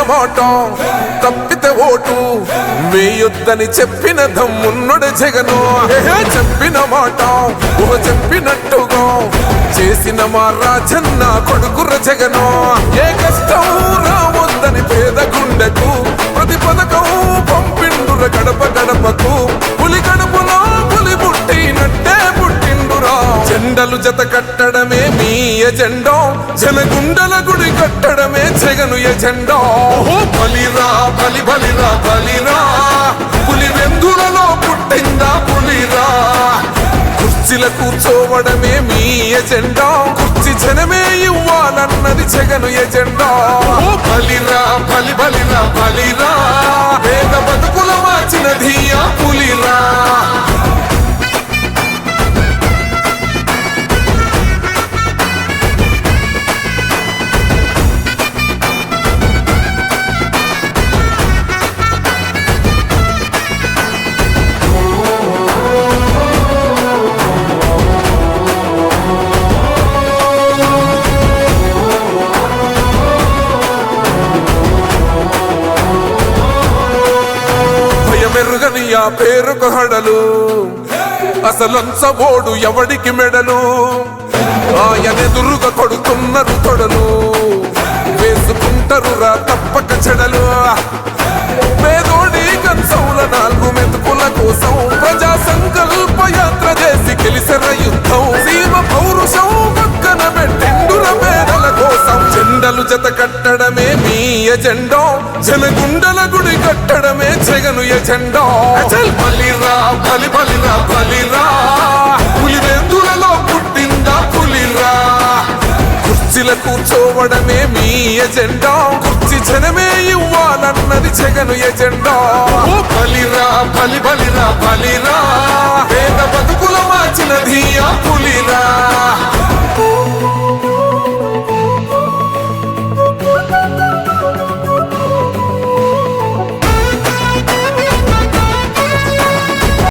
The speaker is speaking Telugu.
మాట తప్పితే ఓటు వేయొద్దని చెప్పిన దమ్మున్నడు జగను. చెప్పిన మాట చెప్పినట్టుగా చేసిన మా రాజన్న కొడుకుర జగను. ఏ కష్టం రావద్దని పేద గుండెకు ప్రతి పథకం పంపిండుర గడప గడపకు. పులి గడపలో పులి పుట్టినట్టే పుట్టిండురా. జెండలు జత కట్టడమే మీ ఎజెండా, జనగుండల గుడి కట్టడమే జగను ఎజెండా. బలిరా బలి బలిరా బలిరా, పులి వెందులలో పుట్టిందా పులిరా. కుర్చీల కూర్చోవడమే మీ ఎజెండా, కుర్చీ జనమే ఇవ్వాలన్నది జగను ఎజెండా. బలిరా బలి బలిరా బలిరా, పేద బతుకుల మార్చినది ఆ పులిరా. మెరుగని ఆ పేరుకు హడలు, అసలంచబోడు ఎవడికి మెడలు. ఆయనెదురుగా కొడుతున్నారు తొడలు, వేసుకుంటారు రా తప్పక చెడలు. పేదోడి కంచౌల 4 మెతుకుల కోసం ప్రజా సంకల్ప యాత్ర చేసి గెలిసెర యుద్ధం. సీమ పౌరుషం పక్కన పెట్టిండుర పేదల కోసం. జెండలు జత కట్టడమే మీ ఎజెండా, జనగుండల గుడి కట్టడమే జగను ఎజెండా. బలిరా బలి బలిరా బలిరా, పులి వెందులలో పుట్టిందా పులిరా. కుర్చీల కూర్చోవడమే మీ ఎజెండా, కుర్చీ జనమే ఇవ్వాలన్నది జగను ఎజెండా. బలిరా బలి బలిరా బలిరా, పేద బతుకుల మార్చినది ఆ పులిరా.